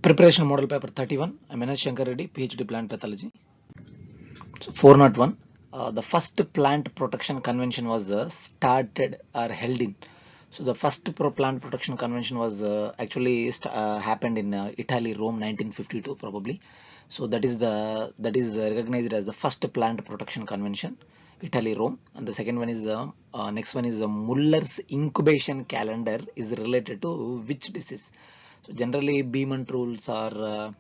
Preparation model paper 31. I'm Manoj Shankar Reddy, PhD plant pathology. So 401. The first plant protection convention was started or held in. So the first plant protection convention was actually happened in Italy, Rome, 1952 probably. So that is recognized as the first plant protection convention, Italy, Rome. And the second one is next one is Muller's incubation calendar is related to which disease? So generally, Beeman rules are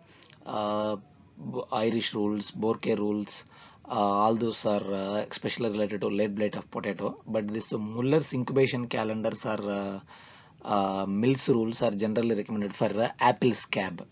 Irish rules, Borke rules. All those are especially related to lead blight of potato. But this Muller's incubation calendars are Mills rules are generally recommended for apple scab.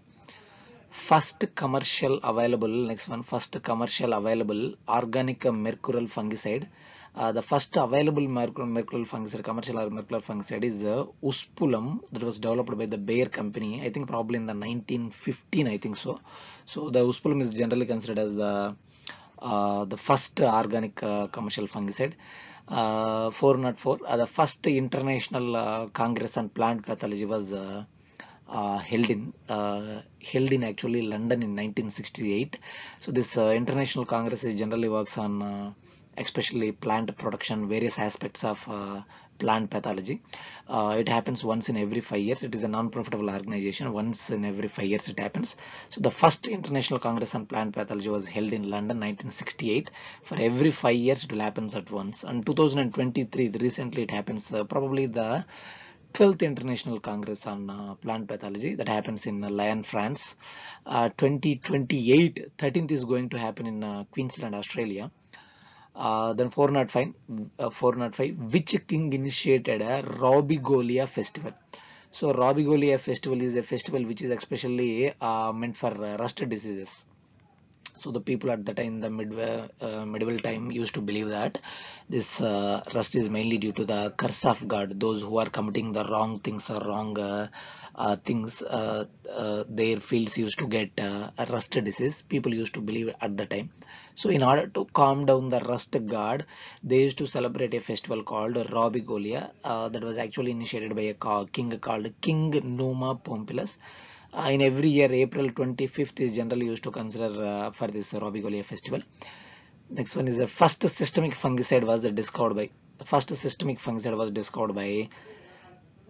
First commercial available, next one, first commercial available organic mercurial fungicide. The first available mercurial fungicide, commercial mercurial fungicide is Uspulum, that was developed by the Bayer company, I think probably in the 1915, I think so. So the Uspulum is generally considered as the first organic commercial fungicide. 404, the first international Congress on plant pathology was held in actually London in 1968. So this international congress generally works on especially plant production, various aspects of plant pathology. It happens once in every 5 years. It is a non-profitable organization. Once in every 5 years it happens. So the first international congress on plant pathology was held in London 1968. For every 5 years it will happen at once. And 2023 recently it happens, probably the 12th International Congress on Plant Pathology that happens in Lyon, France. 2028, 13th is going to happen in Queensland, Australia. Then 405, which king initiated a Robigolia festival? So Robigolia festival is a festival which is especially meant for rust diseases. So the people at the time, the medieval time, used to believe that this rust is mainly due to the curse of God. Those who are committing the wrong things or wrong things, their fields used to get a rust disease. People used to believe at the time. So in order to calm down the rust god, they used to celebrate a festival called Robigolia that was actually initiated by a king called King Numa Pompilius. In every year, April 25th is generally used to consider for this Robigolia festival. Next one is the first systemic fungicide was discovered by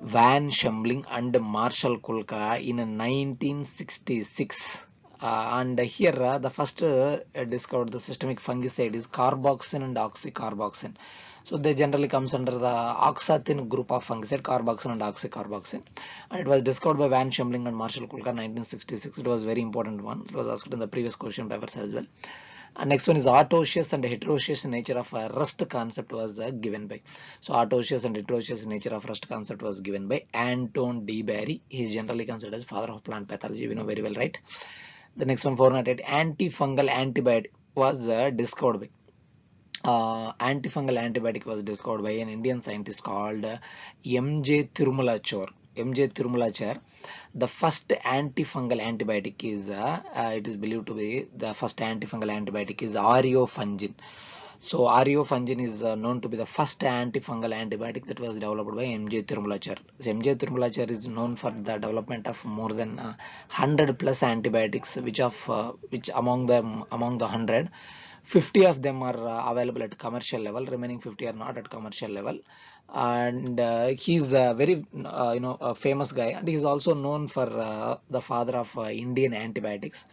Van Schemling and Marshall Kulka in 1966. And here the first discovered the systemic fungicide is carboxin and oxycarboxin. So they generally comes under the oxathin group of fungicide, carboxin and oxycarboxin. And it was discovered by Van Schemling and Marshall Kulka 1966. It was very important one. It was asked in the previous question papers as well. And next one is autoecious and heteroecious nature of rust concept was given by. So autoecious and heteroecious nature of rust concept was given by Anton D. Barry. He is generally considered as father of plant pathology. We know very well, right? The next one, 408, antifungal antibiotic was discovered by. Antifungal antibiotic was discovered by an Indian scientist called M.J. Tirumulachar. The first antifungal antibiotic is, it is believed to be the first antifungal antibiotic is Ariofungin. So Ariofungin is known to be the first antifungal antibiotic that was developed by M.J. Tirumulachar. So M.J. Tirumulachar is known for the development of more than 100 plus antibiotics, which among the 100, 50 of them are available at commercial level, remaining 50 are not at commercial level. And he's a very a famous guy, and he's also known for the father of Indian antibiotics.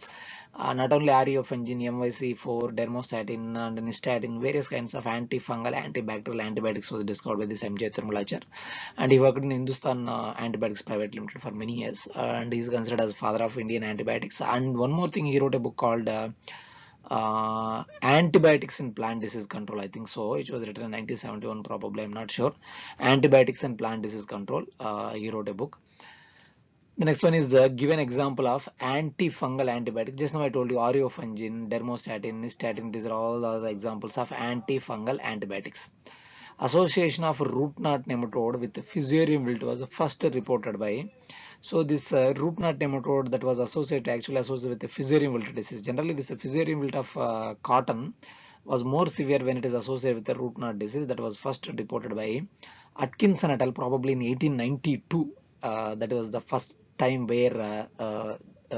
Not only Ariofungin, MYC4, dermostatin and nystatin, various kinds of antifungal, antibacterial antibiotics was discovered by this M.J. Tirumulachar, and he worked in Hindustan Antibiotics Private Limited for many years, and he's considered as father of Indian antibiotics. And one more thing, he wrote a book called Antibiotics in Plant Disease Control, I think so. It was written in 1971 probably, I'm not sure. Antibiotics and Plant Disease Control, he wrote a book. The next one is give an example of antifungal antibiotic. Just now I told you Ariofungin, dermostatin, nystatin, these are all the examples of antifungal antibiotics. Association of root knot nematode with fusarium wilt was first reported by. So this root knot nematode that was associated with the fusarium wilt disease. Generally this fusarium wilt of cotton was more severe when it is associated with the root knot disease. That was first reported by Atkinson et al. Probably in 1892. That was the first time where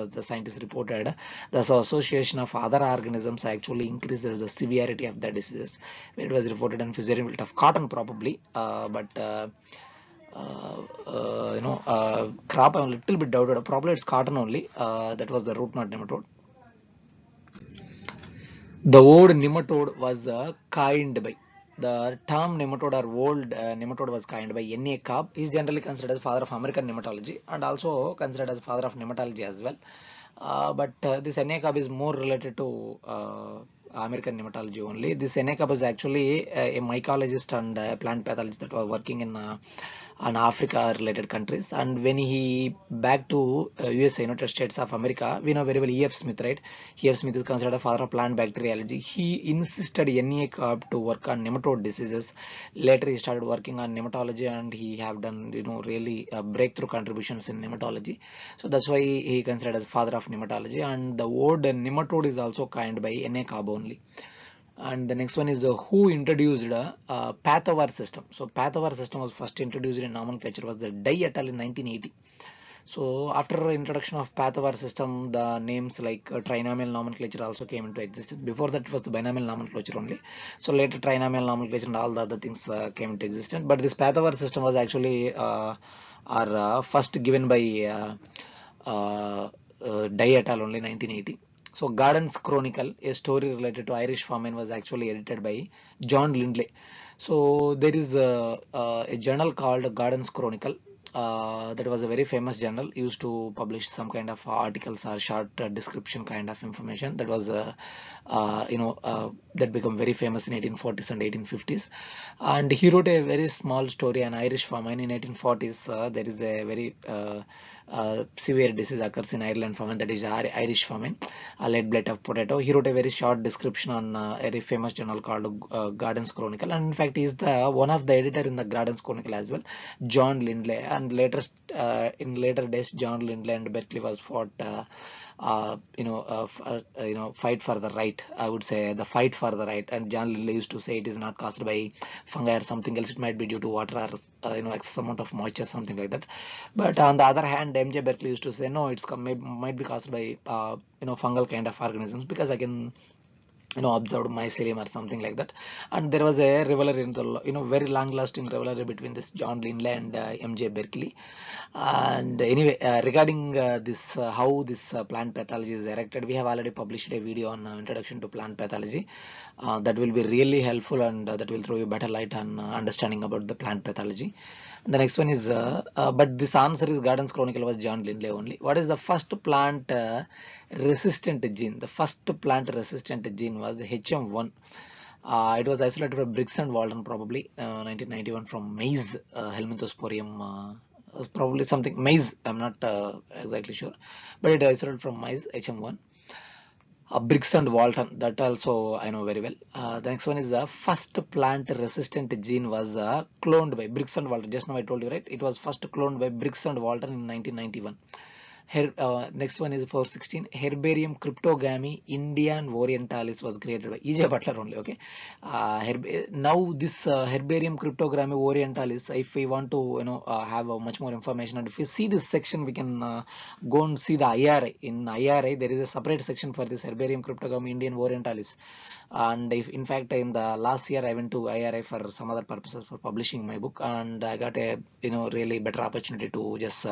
the scientists reported, the association of other organisms actually increases the severity of the diseases. It was reported in fusarium wilt of cotton probably, crop I'm a little bit doubted. Probably it's cotton only. That was the root knot nematode. The word nematode was coined by the term nematode or old nematode was coined by N.A. Cobb. He is generally considered as father of American nematology and also considered as father of nematology as well. But this N.A. Cobb is more related to American nematology only. This N.A. Cobb is actually a mycologist and plant pathologist that was working in on Africa related countries, and when he back to USA, United States of America, we know very well E.F. Smith, right? E.F. Smith is considered a father of plant bacteriology. He insisted N.A. Cobb to work on nematode diseases. Later he started working on nematology and he have done really breakthrough contributions in nematology. So that's why he considered as father of nematology, and the word nematode is also coined by N.A. Cobb only. And the next one is who introduced pathovar system. So pathovar system was first introduced in nomenclature was the Dye et al. In 1980. So after introduction of pathovar system, the names like trinomial nomenclature also came into existence. Before that it was the binomial nomenclature only. So later trinomial nomenclature and all the other things came into existence. But this pathovar system was actually first given by Dye et al. Only 1980. So Garden's Chronicle, a story related to Irish famine, was actually edited by John Lindley. So there is a journal called Garden's Chronicle. That was a very famous journal, used to publish some kind of articles or short description kind of information. That was that became very famous in 1840s and 1850s. And he wrote a very small story on Irish famine in 1840s. There is a very severe disease occurs in Ireland famine, that is Irish famine, lead blight of potato. He wrote a very short description on a very famous journal called Garden's Chronicle, and in fact he is the one of the editor in the Garden's Chronicle as well, John Lindley. And later in later days, John Lindley and Berkeley was fought fight for the right. I would say the fight for the right. And John Lindley used to say it is not caused by fungi or something else. It might be due to water or excess amount of moisture, something like that. But on the other hand, M.J. Berkeley used to say no, it's might be caused by fungal kind of organisms, because I can observed mycelium or something like that. And there was a rivalry in the very long lasting rivalry between this John Lindley and M.J. Berkeley. And anyway, regarding this how this plant pathology is erected, we have already published a video on introduction to plant pathology. That will be really helpful, and that will throw you better light on understanding about the plant pathology. The next one is but this answer is Garden's Chronicle was John Lindley only. What is the first plant resistant gene? The first plant resistant gene was HM1. It was isolated from Briggs and Walton probably 1991 from maize, Helminthosporium. Was probably something maize. I'm not exactly sure, but it isolated from maize, HM1. Briggs and Walton, that also I know very well. The next one is the first plant resistant gene was cloned by Briggs and Walton. Just now I told you, right? It was first cloned by Briggs and Walton in 1991. Next one is 416. Herbarium cryptogamy Indian orientalis was created by E.J. Butler only. Okay. Now this Herbarium cryptogamy orientalis, if we want to have much more information, and if you see this section, we can go and see the IRI. In IRI there is a separate section for this Herbarium cryptogamy Indian orientalis. And if in fact in the last year I went to IRI for some other purposes for publishing my book, and I got a really better opportunity to just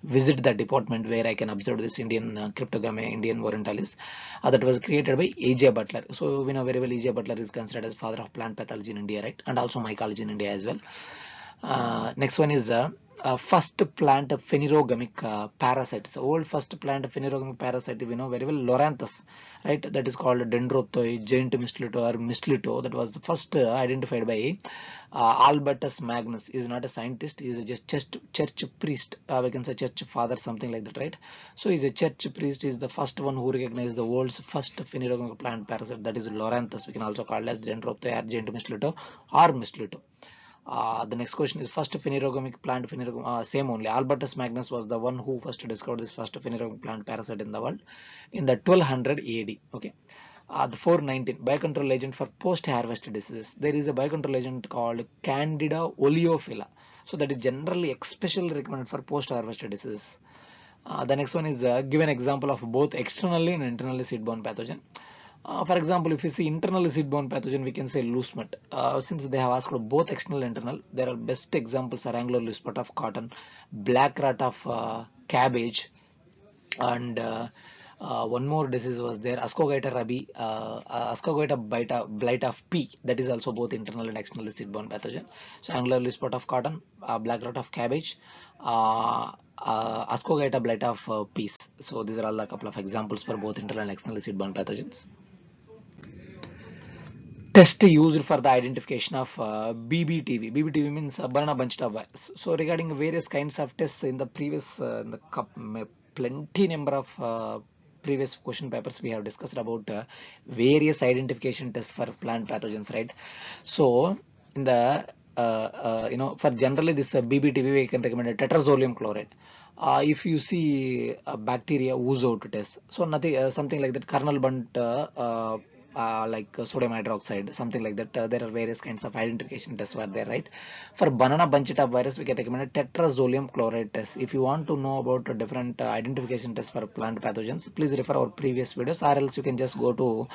visit the department where I can observe this Indian cryptogamy Indian orientalis that was created by A.J. Butler. So we know very well A.J. Butler is considered as father of plant pathology in India, right? And also mycology in India as well. Next one is first plant phanerogamic parasite. So old first plant phanerogamic parasite, we know very well, Loranthus, right? That is called Dendroptoi, giant mistletoe or mistletoe. That was the first identified by Albertus Magnus. He is not a scientist, he is just church priest, we can say church father, something like that, right? So he is a church priest. He is the first one who recognized the world's first phanerogamic plant parasite, that is Loranthus. We can also call it as Dendroptoi or giant mistletoe or mistletoe. The next question is first phanerogamic plant same only. Albertus Magnus was the one who first discovered this first phanerogamic plant parasite in the world in the 1200 AD. Okay. The 419 biocontrol agent for post-harvest diseases. There is a biocontrol agent called Candida oleophila. So that is generally especially recommended for post-harvest diseases. The next one is give an example of both externally and internally seed-borne pathogen. For example, if you see internally seed-borne pathogen, we can say loose mud. Since they have asked both external and internal, there are best examples are angular loose spot of cotton, black rot of cabbage, and one more disease was there, Ascogita rabi, Ascogita blight of pea. That is also both internal and external seed-borne pathogen. So angular leaf spot of cotton, black rot of cabbage, Ascogita blight of peas. So these are all a couple of examples for both internal and external seed-borne pathogens. Test used for the identification of BBTV. BBTV means banana bunched-up virus. So regarding various kinds of tests in the previous plenty number of previous question papers we have discussed about various identification tests for plant pathogens, right? So in the for generally this BBTV we can recommend a tetrazolium chloride. If you see bacteria ooze out test, so nothing something like that, kernel bunt like sodium hydroxide, something like that. There are various kinds of identification tests were there, right? For banana bunch-it-up virus, we can recommend a tetrazolium chloride test. If you want to know about different identification tests for plant pathogens, please refer our previous videos, or else you can just go to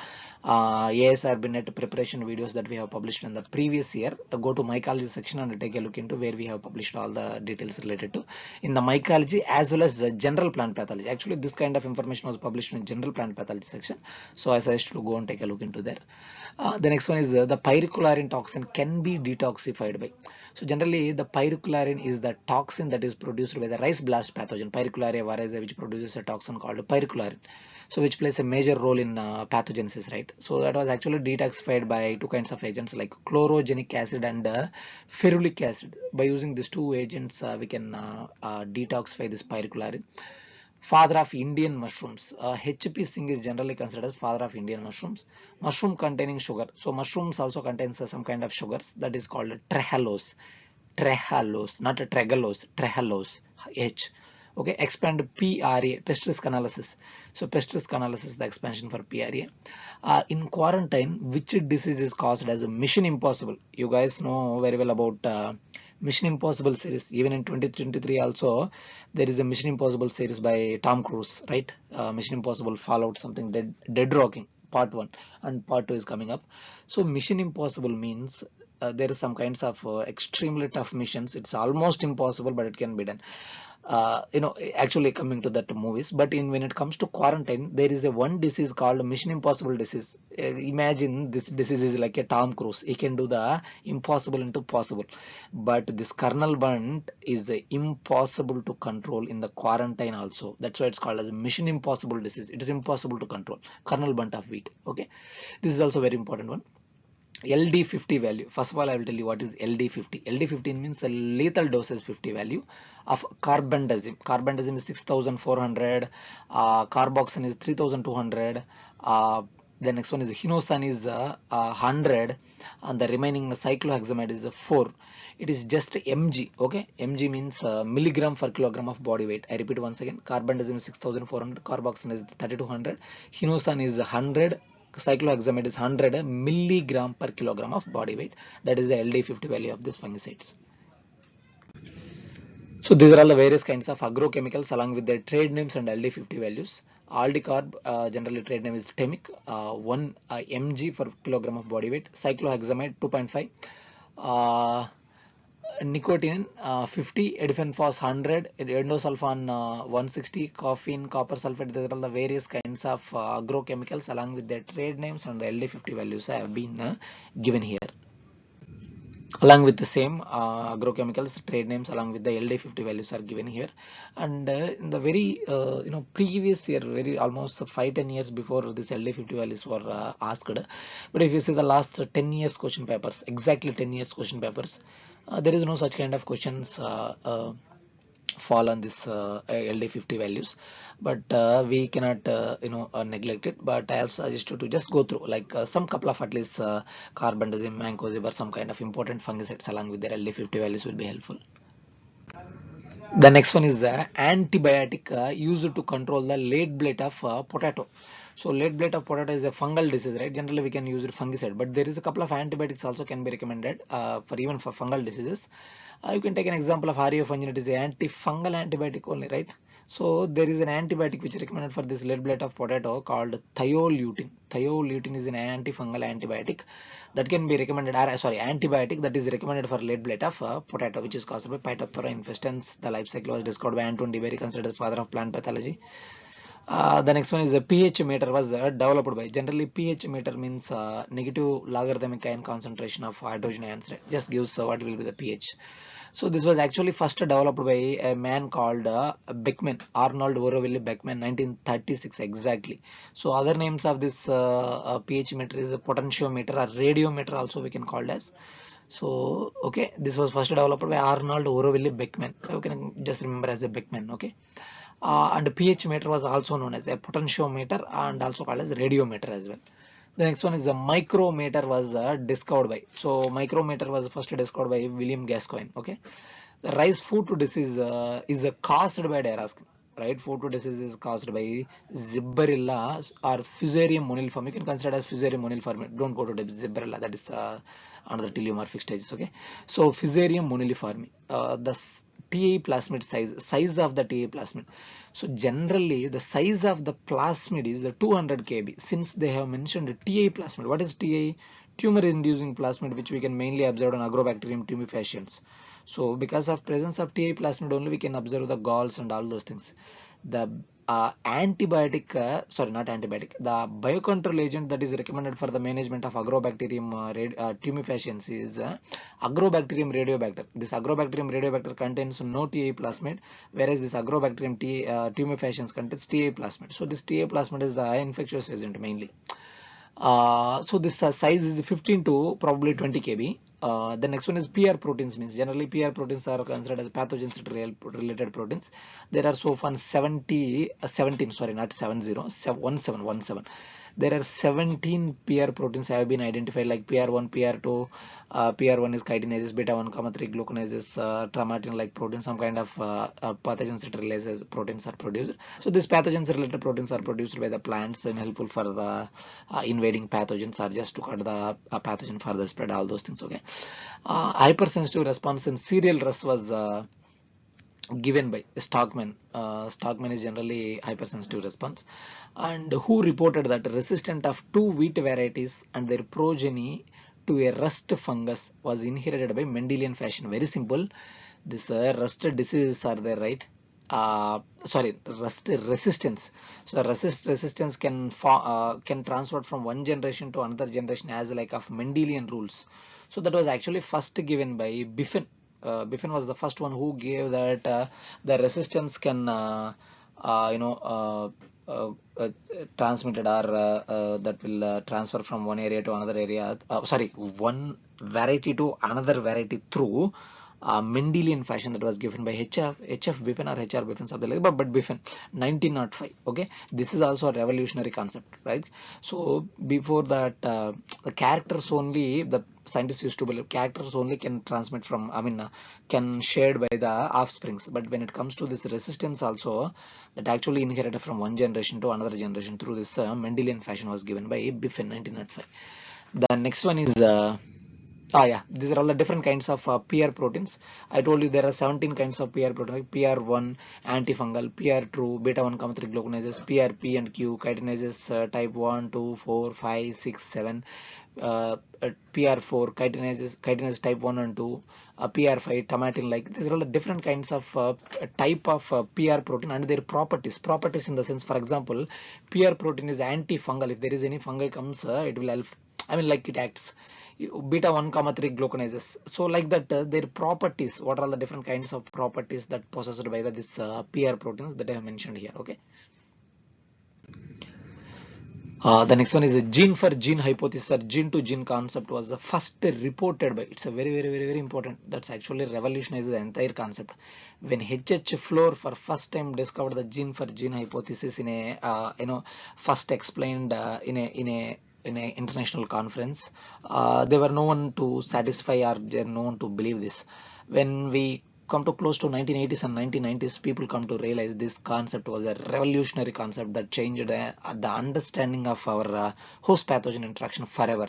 ASRB net preparation videos that we have published in the previous year. Go to mycology section and take a look into where we have published all the details related to in the mycology as well as the general plant pathology. Actually, this kind of information was published in general plant pathology section, so I suggest to go and take a look into there. The next one is the pyrrolachlorine toxin can be detoxified by. So generally the pyrrolachlorine is the toxin that is produced by the rice blast pathogen, Pyrrolachlorina varese, which produces a toxin called pyrrolachlorine, so which plays a major role in pathogenesis, right? So that was actually detoxified by two kinds of agents like chlorogenic acid and ferulic acid. By using these two agents we can detoxify this pyrrolachlorine. Father of Indian mushrooms. HP Singh is generally considered as father of Indian mushrooms. Mushroom containing sugar. So mushrooms also contains some kind of sugars that is called trehalose. Trehalose, not a tregalose. Trehalose. H. Okay. Expand PRA. Pest risk analysis. So pest risk analysis is the expansion for PRA. In quarantine, which disease is caused as a Mission Impossible? You guys know very well about Mission Impossible series. Even in 2023 also there is a Mission Impossible series by Tom Cruise, right? Mission Impossible Fallout, something dead rocking part 1 and part 2 is coming up. So Mission Impossible means there is some kinds of extremely tough missions. It's almost impossible, but it can be done. Actually coming to that movies, but when it comes to quarantine, there is a one disease called Mission Impossible disease. Imagine this disease is like a Tom Cruise. He can do the impossible into possible, but this kernel bunt is impossible to control in the quarantine also. That's why it's called as Mission Impossible disease. It is impossible to control kernel bunt of wheat. Okay, this is also very important one. LD50 value. First of all, I will tell you what is LD50. LD50 means a lethal dosage 50 value of carbendazim. Carbendazim is 6,400. Carboxyn is 3,200. The next one is hinosan is 100, and the remaining cyclohexamide is 4. It is just mg. Okay, mg means milligram per kilogram of body weight. I repeat once again. Carbendazim is 6,400. Carboxyn is 3,200. Hinosan is 100. Cyclohexamide is 100 milligram per kilogram of body weight. That is the LD50 value of these fungicides. So these are all the various kinds of agrochemicals along with their trade names and LD50 values. Aldicarb, generally trade name is Temic, 1 mg for kilogram of body weight. Cyclohexamide 2.5. Nicotine 50, edifenphos 100, endosulfan 160, caffeine, copper sulfate. These are all the various kinds of agrochemicals along with their trade names and the LD50 values have been given here. Along with the same agrochemicals trade names along with the LD50 values are given here. And in the very previous year, very almost 5-10 years before this LD50 values were asked, but if you see the last 10 years question papers, exactly 10 years question papers, there is no such kind of questions fall on this LD50 values, but we cannot neglect it. But I also suggest you to just go through like some couple of at least carbendazim, mancozeb, or some kind of important fungicides along with their LD50 values will be helpful. The next one is antibiotic used to control the late blight of potato. So late blight of potato is a fungal disease, right? Generally we can use it fungicide, but there is a couple of antibiotics also can be recommended for even for fungal diseases. You can take an example of REO fungin. It is an antifungal antibiotic only, right? So there is an antibiotic which is recommended for this lead blight of potato called thiolutein. Thiolutein is an antifungal antibiotic that can be recommended, antibiotic that is recommended for lead blight of potato, which is caused by Phytophthora infestans. The life cycle was discovered by Anton de Berry, considered the father of plant pathology. The next one is the pH meter was developed by, generally pH meter means negative logarithmic ion concentration of hydrogen ions, right? Just gives what will be the pH. So this was actually first developed by a man called Beckman, Arnold Oroville Beckman, 1936 exactly. So other names of this pH meter is a potentiometer or radiometer also we can call it as. So okay, this was first developed by Arnold Oroville Beckman. You can just remember as a Beckman, okay. And pH meter was also known as a potentiometer and also called as radiometer as well. The next one is a micrometer was discovered by. So micrometer was first discovered by William Gascoigne. Okay, the rice food to disease is caused by diarrhea. Right, food to disease is caused by Zibberella or Fusarium moniliforme. You can consider as Fusarium moniliforme. Don't go to the Zibberella. That is another teleomorphic stages. Okay, so Fusarium moniliforme. The TA plasmid size of the TA plasmid. So generally the size of the plasmid is 200 kb. Since they have mentioned TA plasmid, what is TA? Tumor inducing plasmid, which we can mainly observe on Agrobacterium tumefaciens. So because of presence of TA plasmid only we can observe the galls and all those things. The antibiotic, not antibiotic, the biocontrol agent that is recommended for the management of Agrobacterium tumefaciens is Agrobacterium radiobacter. This Agrobacterium radiobacter contains no TA plasmid, whereas this Agrobacterium tumefaciens contains TA plasmid. So this TA plasmid is the infectious agent mainly. So this size is 15 to probably 20 kb. The next one is PR proteins, means generally PR proteins are considered as pathogens related proteins. There are so far 17, sorry, not 70, 17. There are 17 PR proteins have been identified, like PR1, PR2. PR1 is chitinases, beta 1, 3 gluconases, traumatin like proteins, some kind of pathogens related proteins are produced. So these pathogens related proteins are produced by the plants and helpful for the invading pathogens or just to cut the pathogen for the spread, all those things. Okay, hypersensitive response in cereal rust was given by Stockman. Stockman is generally hypersensitive response, and who reported that resistant of two wheat varieties and their progeny to a rust fungus was inherited by Mendelian fashion. Very simple. This rust diseases are there, right? Rust resistance. So resistance can transfer from one generation to another generation as like of Mendelian rules. So that was actually first given by Biffen. Biffen was the first one who gave that the resistance can transmitted or that will transfer from one area to another area, one variety to another variety through Mendelian fashion. That was given by HF Biffen or HR Biffen, something like that, but Biffen 1905. Okay, this is also a revolutionary concept, right? So before that, the characters only, the scientists used to believe characters only can transmit from, can shared by the offsprings, but when it comes to this resistance also, that actually inherited from one generation to another generation through this Mendelian fashion was given by Biffen 1905. The next one is these are all the different kinds of PR proteins. I told you there are 17 kinds of PR protein, like PR1 antifungal, PR2 beta 1, 3 gluconases, PRP and Q chitinases, type 1, 2, 4, 5, 6, 7, PR4 chitinase type 1 and 2, PR5 tomatin. Like these are all the different kinds of type of PR protein and their properties in the sense, for example, PR protein is antifungal. If there is any fungi comes, it will help, like it acts. Beta 1, 3 gluconases. So like that, their properties, what are the different kinds of properties that possessed by this PR proteins that I have mentioned here. Okay. The next one is a gene for gene hypothesis, or gene to gene concept was the first reported by. It's a very important. That's actually revolutionized the entire concept. When H.H. Floor for first time discovered the gene for gene hypothesis in a first explained in a international conference, there were no one to satisfy or no one to believe this. When we come to close to 1980s and 1990s, people come to realize this concept was a revolutionary concept that changed the understanding of our host pathogen interaction forever.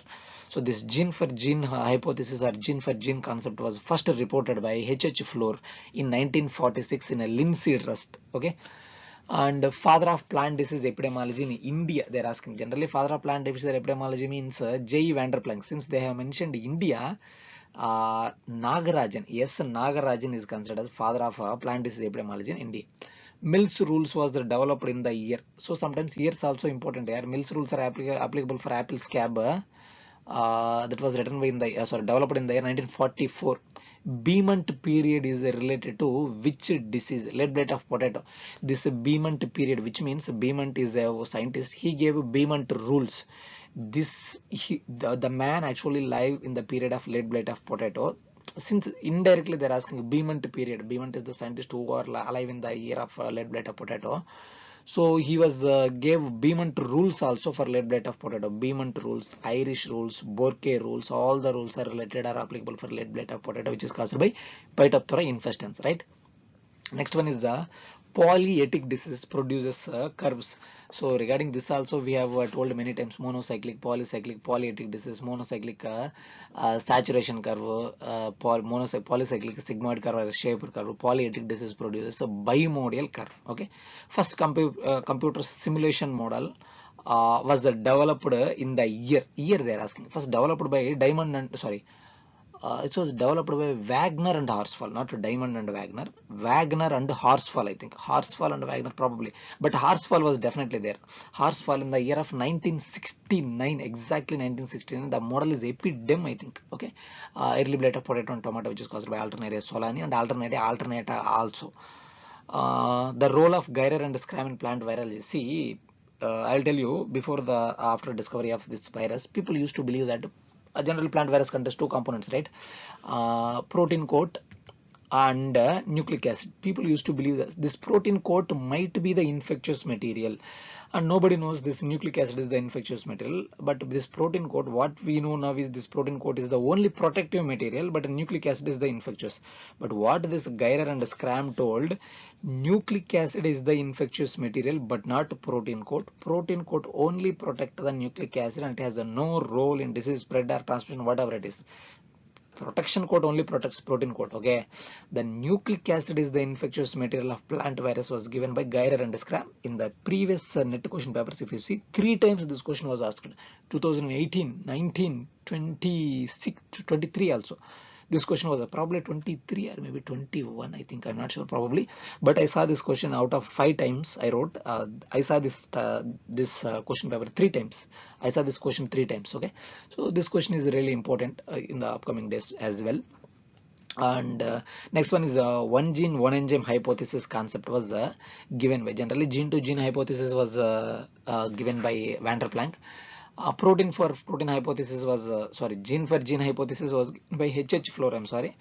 So this gene for gene hypothesis or gene for gene concept was first reported by H.H. Floor in 1946 in a linseed rust. Okay. And father of plant disease epidemiology in India, they're asking. Generally, father of plant disease epidemiology means J. Vanderplank. Since they have mentioned India, Nagarajan, yes, Nagarajan is considered as father of plant disease epidemiology in India. Mills rules was developed in the year. So sometimes years also important here. Mills rules are applicable for apple scab. That was written by in the developed in the year 1944. Beemonth period is related to which disease? Lead blight of potato. This Beemonth period, which means Beemonth is a scientist. He gave Beemonth rules. The man actually lived in the period of lead blight of potato. Since indirectly they're asking Beemonth period. Beemonth is the scientist who are alive in the year of lead blight of potato. So he was gave Beemonth rules also for lead blight of potato. Beemonth rules, Irish rules, Borke rules, all the rules are related are applicable for lead blight of potato, which is caused by Phytophthora infestans, right? Next one is polyetic disease produces curves. So regarding this also we have told many times: monocyclic, polycyclic, polyetic disease, monocyclic saturation curve, polycyclic sigmoid curve or shape curve. Polyetic disease produces a bimodal curve. Okay, first computer simulation model was developed in the year they are asking. First developed by Diamond and it was developed by Wagner and Horsfall, not Diamond and Wagner. Wagner and Horsfall, I think. Horsfall and Wagner probably. But Horsfall was definitely there. Horsfall in the year of 1969, exactly 1969. The model is Epidem, I think. Okay. Early blight of potato and tomato, which is caused by Alternaria solani and Alternaria alternata also. The role of Gyrer and Scram in plant virology. See, I'll tell you, before the after discovery of this virus, people used to believe that a general plant virus contains two components, right? Protein coat and nucleic acid. People used to believe that this protein coat might be the infectious material, and nobody knows this nucleic acid is the infectious material. But this protein coat, what we know now is this protein coat is the only protective material, but nucleic acid is the infectious. But what this Gyrer and Scram told, nucleic acid is the infectious material but not protein coat. Protein coat only protect the nucleic acid and it has no role in disease spread or transmission, whatever it is. Protection coat only protects protein coat. Okay, the nucleic acid is the infectious material of plant virus was given by Gyrer and Scram in the previous net question papers. If you see, 3 times this question was asked: 2018, 19, 26, 23 also. This question was probably 23 or maybe 21, I think. I'm not sure, probably. But I saw this question out of 5 times I wrote. I saw this question paper 3 times. I saw this question 3 times. Okay, so this question is really important in the upcoming days as well. And next one is one gene one enzyme hypothesis concept was given by, generally gene to gene hypothesis was given by Vanderplank. Protein for protein hypothesis was gene for gene hypothesis was given by H.H. Floor. I'm sorry.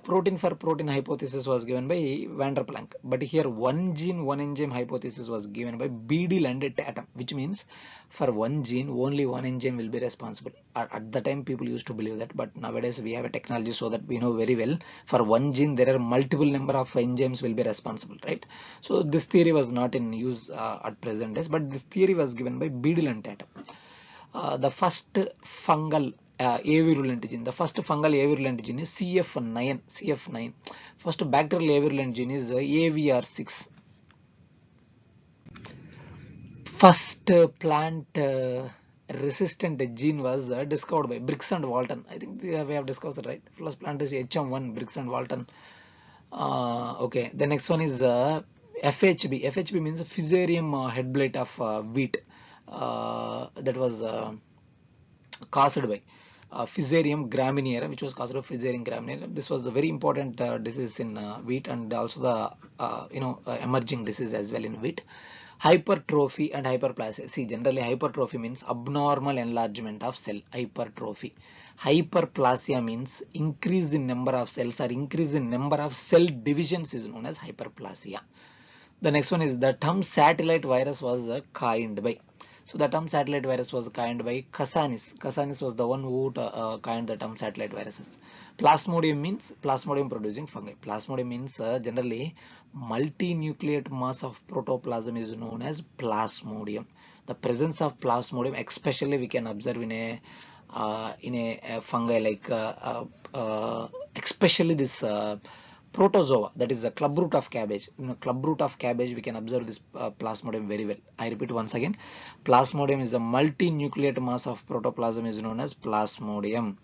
Protein for protein hypothesis was given by Vanderplank. But here one gene one enzyme hypothesis was given by Beadle and Tatum, which means for one gene only one enzyme will be responsible. At the time people used to believe that, but nowadays we have a technology so that we know very well for one gene there are multiple number of enzymes will be responsible, right? So this theory was not in use at present days, but this theory was given by Beadle and Tatum. The first fungal avirulent gene. The first fungal avirulent gene is CF9. CF9. First bacterial avirulent gene is AVR6. First plant resistant gene was discovered by Briggs and Walton. I think we have discussed it, right? First plant is HM1, Briggs and Walton. Okay. The next one is FHB. FHB means Fusarium head blight of wheat. That was caused by Fusarium graminearum, which was caused by Fusarium graminearum. This was a very important disease in wheat and also the emerging disease as well in wheat. Hypertrophy and hyperplasia. See, generally hypertrophy means abnormal enlargement of cell. Hypertrophy. Hyperplasia means increase in number of cells or increase in number of cell divisions is known as hyperplasia. The next one is the term satellite virus was coined by. So the term satellite virus was coined by Casanis. Casanis was the one who coined the term satellite viruses. Plasmodium means plasmodium producing fungi. Plasmodium means generally multinucleate mass of protoplasm is known as plasmodium. The presence of plasmodium, especially we can observe in a fungi like especially this Protozoa, that is the clubroot of cabbage. In the clubroot of cabbage, we can observe this plasmodium very well. I repeat once again, plasmodium is a multinucleate mass of protoplasm is known as plasmodium.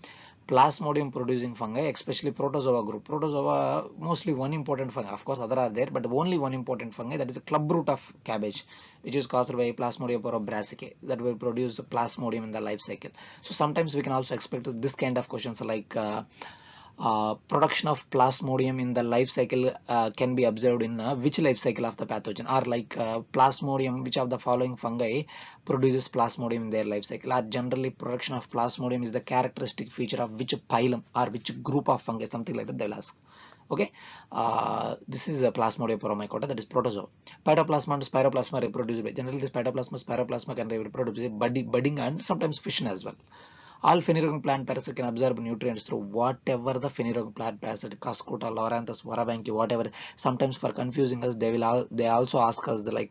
Plasmodium producing fungi, especially protozoa group. Protozoa, mostly one important fungi. Of course, other are there, but only one important fungi, that is a clubroot of cabbage, which is caused by Plasmodium brassicae, that will produce plasmodium in the life cycle. So sometimes we can also expect this kind of questions like production of plasmodium in the life cycle can be observed in which life cycle of the pathogen, or like plasmodium, which of the following fungi produces plasmodium in their life cycle, or generally production of plasmodium is the characteristic feature of which phylum or which group of fungi, something like that they will ask. Okay, this is a Plasmodium poromycota, that is protozoa. Phytoplasma and spiroplasma reproduce. Generally, this phytoplasma, spiroplasma can reproduce budding and sometimes fission as well. All phanerogamous plant parasites can absorb nutrients through whatever the phanerogamous plant parasite, Cuscuta, Loranthus, Varabanki, whatever. Sometimes for confusing us, they also ask us the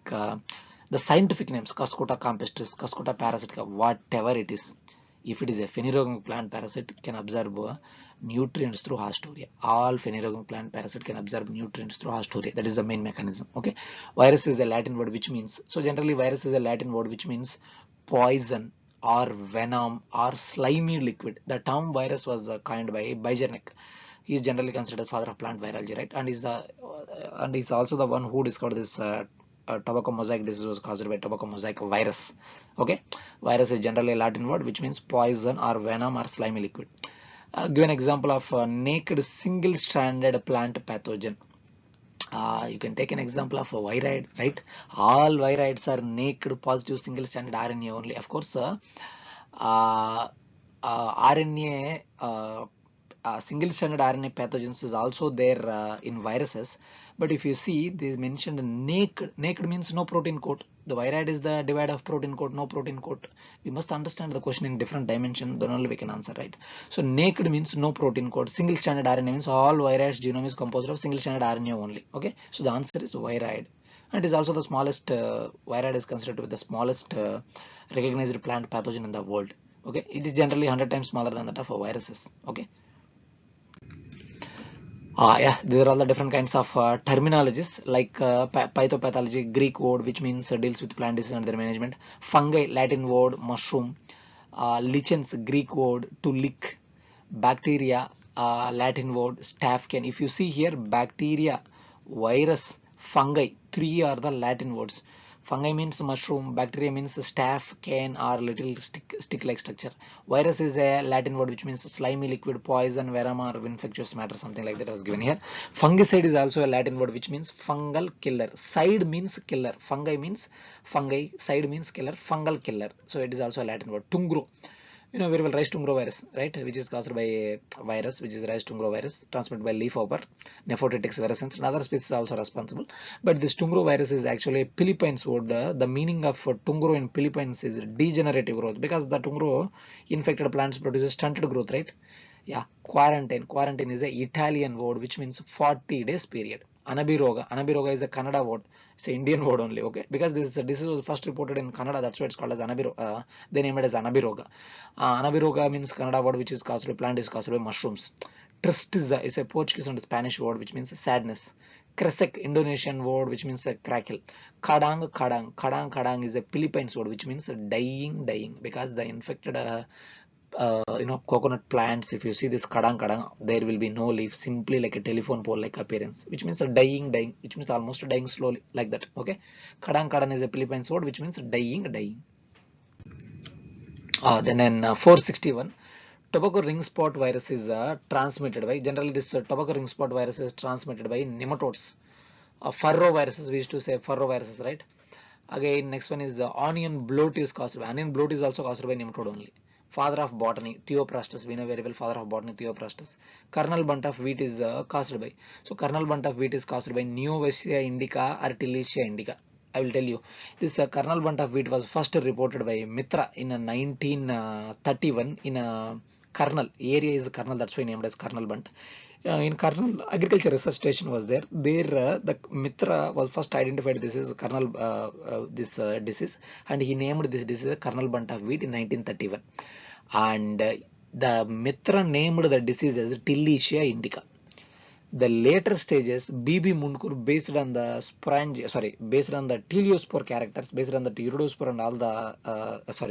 scientific names, Cuscuta campestris, Cuscuta parasitica, whatever it is. If it is a phanerogamous plant parasite, it can absorb nutrients through hostoria. All phanerogamous plant parasite can absorb nutrients through hostoria. That is the main mechanism. Okay. Virus is a Latin word which means, so generally virus is a Latin word which means poison or venom or slimy liquid. The term virus was coined by Bijernich. He is generally considered father of plant virology, right? And is also the one who discovered this tobacco mosaic disease was caused by tobacco mosaic virus. Okay, virus is generally a Latin word which means poison or venom or slimy liquid. Give an example of a naked single-stranded plant pathogen. You can take an example of a viride, right? All virides are naked positive single-stranded RNA only. Of course, RNA single-stranded RNA pathogens is also there in viruses, but if you see, they mentioned naked. Naked means no protein coat. The viride is the divide of protein coat, no protein coat. We must understand the question in different dimension, then only we can answer, right? So naked means no protein coat. Single-stranded RNA means all viride's genome is composed of single-stranded RNA only. Okay, so the answer is viride. And it is also the smallest, viride is considered to be the smallest recognized plant pathogen in the world. Okay, it is generally 100 times smaller than that of viruses. Okay. Yeah, these are all the different kinds of terminologies like pathology, Greek word which means deals with plant disease and their management. Fungi, Latin word mushroom. Lichens, Greek word to lick. Bacteria, Latin word staph can. If you see here, bacteria, virus, fungi, three are the Latin words. Fungi means mushroom, bacteria means staph, can or little stick-like structure. Virus is a Latin word which means slimy liquid, poison, venom or infectious matter, something like that was given here. Fungicide is also a Latin word which means fungal killer. Side means killer. Fungi means fungi, side means killer, fungal killer. So it is also a Latin word. Tungro. You know very well rice tungro virus, right? Which is caused by a virus, which is rice tungro virus, transmitted by leafhopper, Nephotetics virus, and other species also responsible. But this tungro virus is actually a Philippines word. The meaning of tungro in Philippines is degenerative growth, because the tungro infected plants produces stunted growth, right? Yeah, quarantine. Quarantine is a Italian word which means 40 days period. Anabiroga. Anabiroga is a Kannada word. It's an Indian word only, okay? Because this was first reported in Kannada, that's why it's called as Anabiroga. They named it as Anabiroga. Anabiroga means Kannada word which is caused by plant is caused by mushrooms. Tristeza is a Portuguese and Spanish word which means sadness. Kresek, Indonesian word which means a crackle. Kadang is a Philippines word which means dying, because the infected coconut plants, if you see this kadang, there will be no leaf, simply like a telephone pole like appearance, which means a dying, which means almost dying slowly, like that. Okay, kadang is a Philippines word which means dying. Then in 461, tobacco ring spot virus is transmitted by, generally this tobacco ring spot virus is transmitted by nematodes. Furrow viruses, we used to say furrow viruses, right? Again, next one is onion bloat is caused by, onion bloat is also caused by nematode only. Father of botany, Theophrastus, we know very well father of botany, Theophrastus. Kernel bunt of wheat is caused by, so kernel bunt of wheat is caused by Neovacia indica or Tilletia indica. I will tell you, this kernel bunt of wheat was first reported by Mitra in 1931 in a kernel, area is kernel, that's why named as kernel bunt. In kernel agriculture research station was there. The Mitra was first identified this is kernel disease, and he named this disease kernel bunt of wheat in 1931. And the Mitra named the disease as Tilletia indica. The later stages, BB Munkur based on the based on the teleospore characters, based on the iridospore and all the,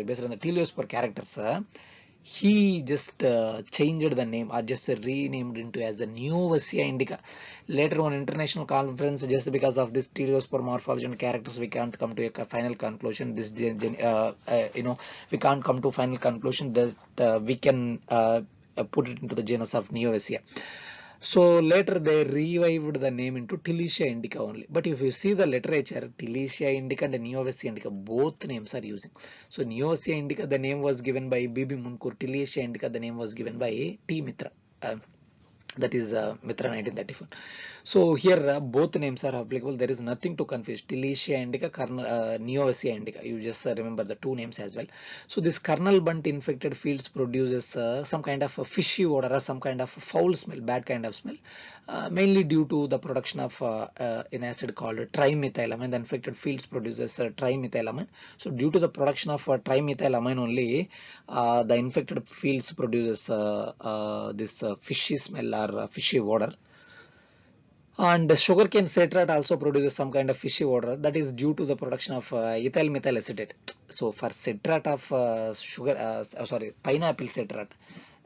based on the teleospore characters, he just changed the name or just renamed into as a Neovasia indica. Later on international conference, just because of this teleospore morphology and characters, we can't come to a final conclusion. This we can't come to final conclusion that we can put it into the genus of Neovasia. So later they revived the name into Tilicia indica only. But if you see the literature, Tilicia indica and Neovasia indica, both names are using. So Neovasia indica, the name was given by B.B. Munkur. Tilicia indica, the name was given by T. Mitra. That is Mitra 1934. So here both names are applicable. There is nothing to confuse. Tilicia indica, Neovasia indica. You just remember the two names as well. So this kernel bunt infected fields produces some kind of a fishy odor or some kind of foul smell, bad kind of smell, mainly due to the production of an acid called trimethylamine. The infected fields produces trimethylamine. So due to the production of trimethylamine only, the infected fields produces this fishy smell or fishy odor. And the sugarcane citrate also produces some kind of fishy odor, that is due to the production of ethyl methyl acetate. So for citrate of pineapple citrate,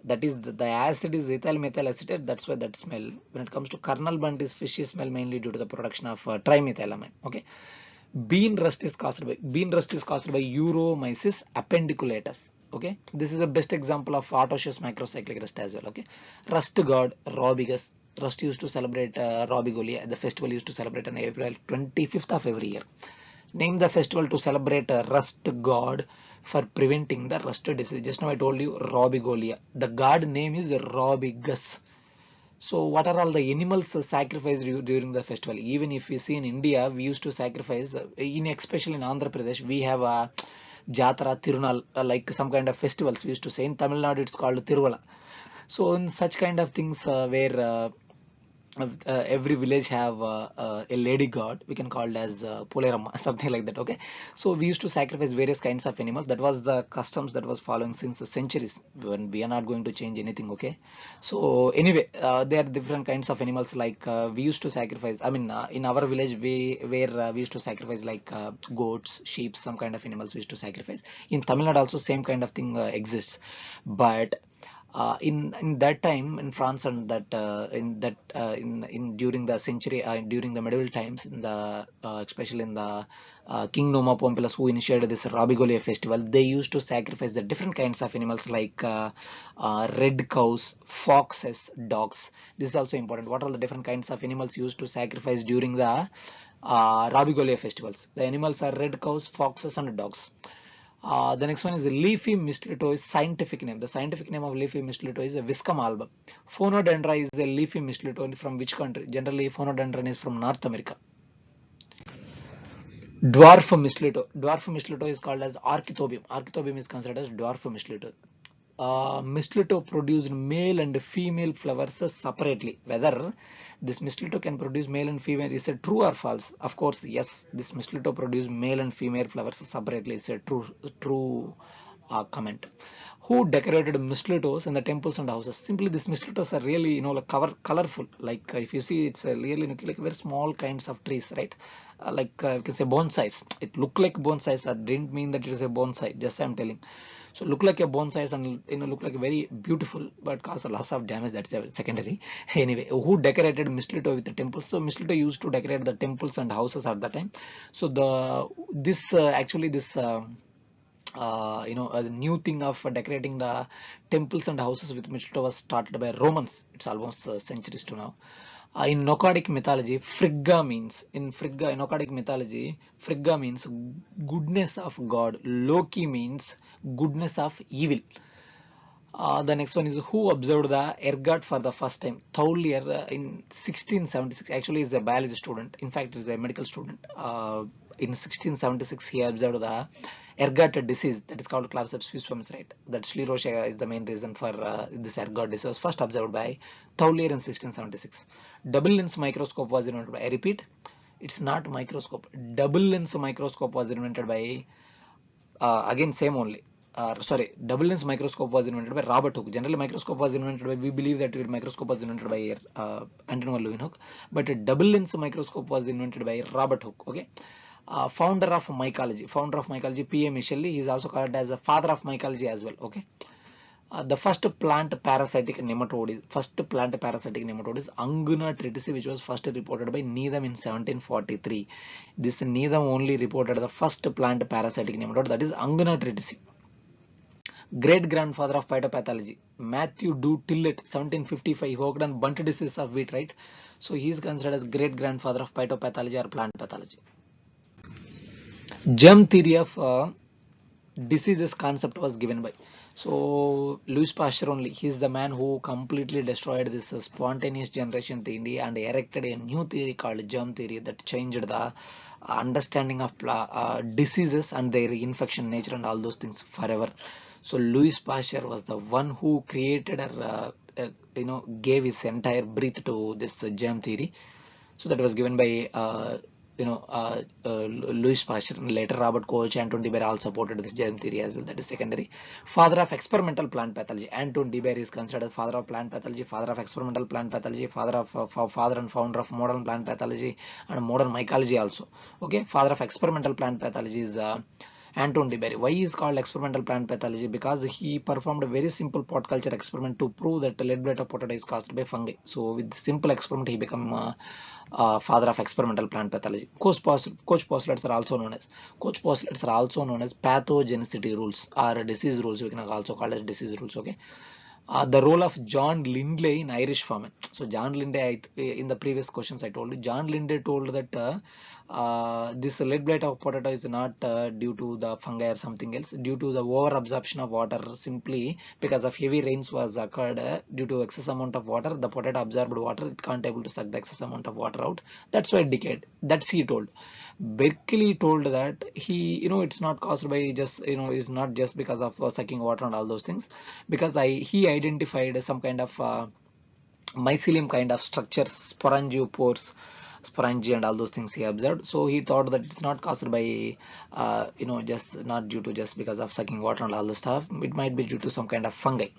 that is the acid is ethyl methyl acetate, that's why that smell. When it comes to kernel bunt is fishy smell, mainly due to the production of trimethylamine. Okay. Bean rust is caused by Euromyces appendiculatus. Okay, this is the best example of autoceous macrocyclic rust as well. Okay, rust god Robigus. Rust used to celebrate Robigolia. The festival used to celebrate on April 25th of every year. Name the festival to celebrate rust god for preventing the rust disease. Just now I told you Robigolia. The god name is Robigus. So what are all the animals sacrificed during the festival? Even if we see in India, we used to sacrifice, especially in Andhra Pradesh, we have a Jatara, Tirunal, like some kind of festivals we used to say. In Tamil Nadu, it's called Tiruvala. So in such kind of things where every village have a lady god, we can call it as Poleramma, something like that. Okay, so we used to sacrifice various kinds of animals. That was the customs that was following since the centuries, when we are not going to change anything. Okay, so anyway, there are different kinds of animals, like we used to sacrifice, I mean in our village we used to sacrifice like goats, sheep, some kind of animals we used to sacrifice. In Tamil Nadu also same kind of thing exists, but in that time in France, and that in during the century, during the medieval times, in the especially in the King Numa Pompilus, who initiated this Robigolia festival, they used to sacrifice the different kinds of animals like red cows, foxes, dogs. This is also important. What are the different kinds of animals used to sacrifice during the Robigolia festivals? The animals are red cows, foxes, and dogs. The next one is leafy mistletoe is scientific name. The scientific name of leafy mistletoe is a Viscum album. Phonodendra is a leafy mistletoe from which country? Generally, phonodendron is from North America. Dwarf mistletoe. Dwarf mistletoe is called as Archithobium. Archithobium is considered as dwarf mistletoe. Mistletoe produced male and female flowers separately. Whether this mistletoe can produce male and female is a true or false? Of course, yes. This mistletoe produce male and female flowers separately. It's a true comment. Who decorated mistletoes in the temples and houses? Simply, these mistletoes are really, like colorful. Like if you see, it's a really like very small kinds of trees, right? Like you can say bonsais. It look like bonsais. I didn't mean that it is a bonsai. Just I'm telling. So look like a bonsai and look like very beautiful, but cause a lots of damage. That's secondary. Anyway, who decorated mistletoe with the temples? So mistletoe used to decorate the temples and houses at that time. So a new thing of decorating the temples and houses with mistletoe was started by Romans. It's almost centuries to now. In Nocadic mythology, Frigga means, in Nocadic mythology, Frigga means goodness of God. Loki means goodness of evil. The next one is who observed the ergot for the first time? Thaulier in 1676. Actually, is a biology student. In fact, is a medical student. In 1676, he observed the ergot disease, that is called Claviceps fusiformis, right? That sclerotia is the main reason for this ergot disease. Was first observed by Thaulier in 1676. Double lens microscope was invented by, I repeat, it's not microscope. Double lens microscope was invented by again same only. double lens microscope was invented by Robert Hooke. Generally, microscope was invented by, we believe that microscope was invented by Anton van Leeuwenhoek, but a double lens microscope was invented by Robert Hooke. Okay. Founder of mycology, P.M. Michelli. He is also called as a father of mycology as well. Okay. The first plant parasitic nematode is Anguna triticum, which was first reported by Needham in 1743. This Needham only reported the first plant parasitic nematode, that is Anguna triticum. Great grandfather of phytopathology, Matthew Du Tillett, 1755. He worked on bunt disease of wheat, right? So he is considered as great grandfather of phytopathology or plant pathology. Germ theory of diseases concept was given by, so Louis Pasteur only. He is the man who completely destroyed this spontaneous generation theory and erected a new theory called germ theory that changed the understanding of diseases and their infection nature and all those things forever. So Louis Pasteur was the one who created or gave his entire breath to this germ theory. So that was given by Louis Pasteur, and later Robert Koch, Anton de Baer all supported this germ theory as well. That is secondary. Father of experimental plant pathology, Anton de Baer is considered father of plant pathology, father of experimental plant pathology, father and founder of modern plant pathology and modern mycology also. Okay, father of experimental plant pathology is Anton de Baer. Why he is called experimental plant pathology? Because he performed a very simple pot culture experiment to prove that lead blight of potato is caused by fungi. So with the simple experiment, he became father of experimental plant pathology. Koch postulates are also known as pathogenicity rules or disease rules. We can also call as disease rules. Okay. The role of John Lindley in Irish famine. So John Lindley, in the previous questions I told you, John Lindley told that this lead blight of potato is not due to the fungi or something else, due to the over absorption of water, simply because of heavy rains was occurred. Due to excess amount of water, the potato absorbed water, it can't able to suck the excess amount of water out, that's why it decayed. That's he told. Berkeley told that it's not caused by just is not just because of sucking water and all those things, because he identified some kind of mycelium kind of structures, sporangiopores, sporangi and all those things he observed. So he thought that it's not caused by just not due to just because of sucking water and all the stuff. It might be due to some kind of fungi.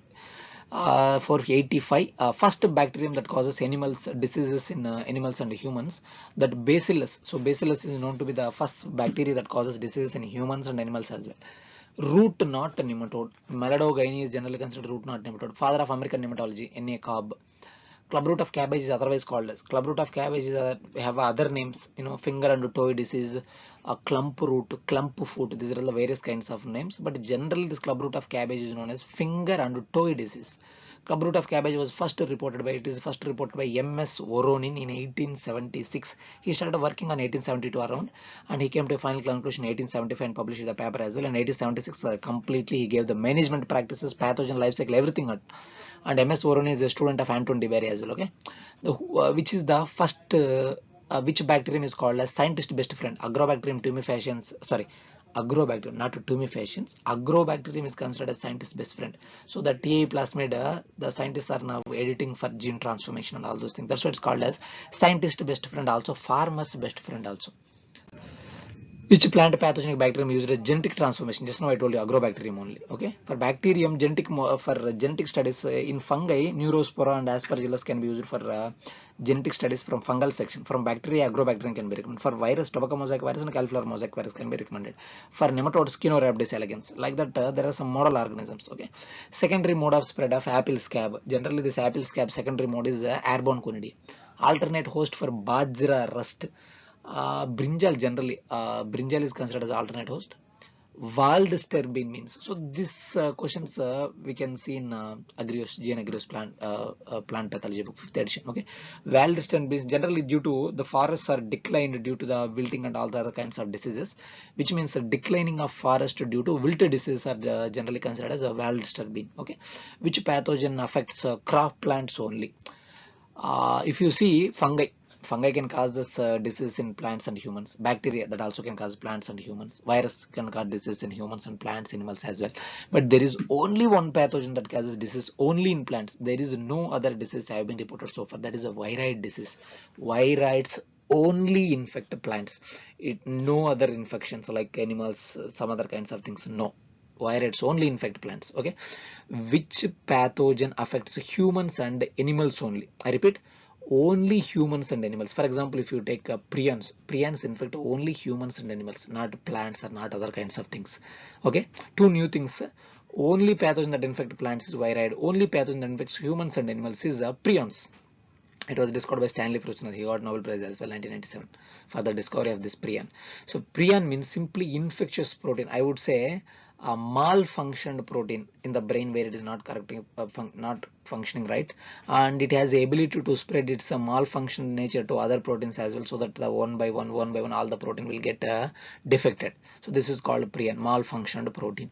For 85, first bacterium that causes animals diseases in animals and humans, that Bacillus. So Bacillus is known to be the first bacteria that causes diseases in humans and animals as well. Root knot nematode, Maladogyne is generally considered root knot nematode. Father of American nematology, N.A. Cobb. Clubroot of cabbage is otherwise called as clubroot of cabbage is have other names, finger and toe disease, clump root, clump foot. These are the various kinds of names, but generally this clubroot of cabbage is known as finger and toe disease. Clubroot of cabbage was first reported by M.S. Voronin in 1876. He started working on 1872 around, and he came to a final conclusion in 1875 and published the paper as well. In 1876, completely he gave the management practices, pathogen life cycle, everything out. And M.S. Voronin is a student of Anton de Baer as well. Okay, which is the first which bacterium is called as scientist best friend? Agrobacterium tumefaciens. Sorry, agrobacterium, not tumefaciens. Agrobacterium is considered as scientist best friend. So the TA plasmid, the scientists are now editing for gene transformation and all those things. That's why it's called as scientist best friend, also farmer's best friend also. Which plant pathogenic bacterium used a genetic transformation? Just now I told you agrobacterium only. Okay, for bacterium for genetic studies in fungi, Neurospora and Aspergillus can be used for genetic studies from fungal section. From bacteria, agrobacterium can be recommended. For virus, tobacco mosaic virus and cauliflower mosaic virus can be recommended. For nematodes, Chinorhabdis elegans. Like that, there are some model organisms. Okay, secondary mode of spread of apple scab. Generally, this apple scab secondary mode is airborne conidia. Alternate host for bajra rust. Brinjal generally, brinjal is considered as alternate host. Waldsterbein means. So this questions we can see in GN Agrios plant pathology book 5th edition. Okay, Waldsterbein generally due to the forests are declined due to the wilting and all the other kinds of diseases, which means declining of forest due to wilt diseases are generally considered as a Waldsterbein. Okay, which pathogen affects crop plants only? If you see fungi can cause this disease in plants and humans. Bacteria that also can cause plants and humans. Virus can cause disease in humans and plants, animals as well. But there is only one pathogen that causes disease only in plants. There is no other disease have been reported so far. That is a viroid disease. Viroids only infect plants. No other infections like animals, some other kinds of things. No. Viroids only infect plants. Okay, which pathogen affects humans and animals only? I repeat, only humans and animals. For example, if you take prions infect only humans and animals, not plants or not other kinds of things. Okay, two new things. Only pathogen that infect plants is viroid. Only pathogen that infects humans and animals is prions. It was discovered by Stanley Fruchner. He got Nobel Prize as well, 1997, for the discovery of this prion. So prion means simply infectious protein. I would say a malfunctioned protein in the brain where it is not correcting, not functioning right, and it has the ability to spread its malfunctioned nature to other proteins as well, so that the one by one, all the protein will get defected. So this is called prion, malfunctioned protein.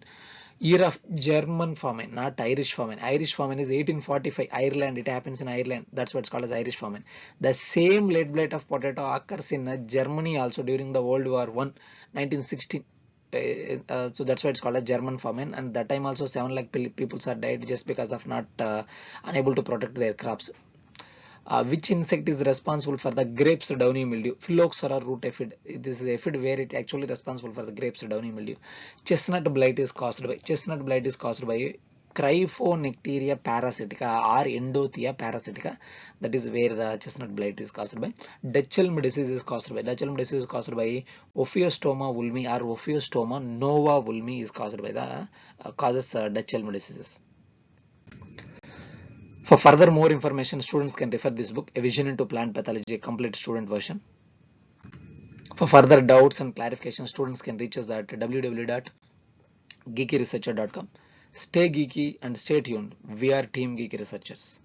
Year of German famine, not Irish famine. Irish famine is 1845, Ireland. It happens in Ireland. That's what's called as Irish famine. The same lead blight of potato occurs in Germany also during the World War I, 1916. So that's why it's called a German famine, and that time also 7 lakh people are died just because of not unable to protect their crops. Which insect is responsible for the grapes downy mildew? Phylloxera root aphid. This is aphid where it actually responsible for the grapes downy mildew. Chestnut blight is caused by Cryphonecteria parasitica or Endothea parasitica. That is where the chestnut blight is caused by. Dutch elm disease is caused by Ophiostoma wulmi or Ophiostoma nova wulmi is caused by the causes Dutch elm diseases. For further more information, students can refer this book, A Vision into Plant Pathology, a complete student version. For further doubts and clarification, students can reach us at www.geekyresearcher.com. Stay geeky and stay tuned. We are Team Geeky Researchers.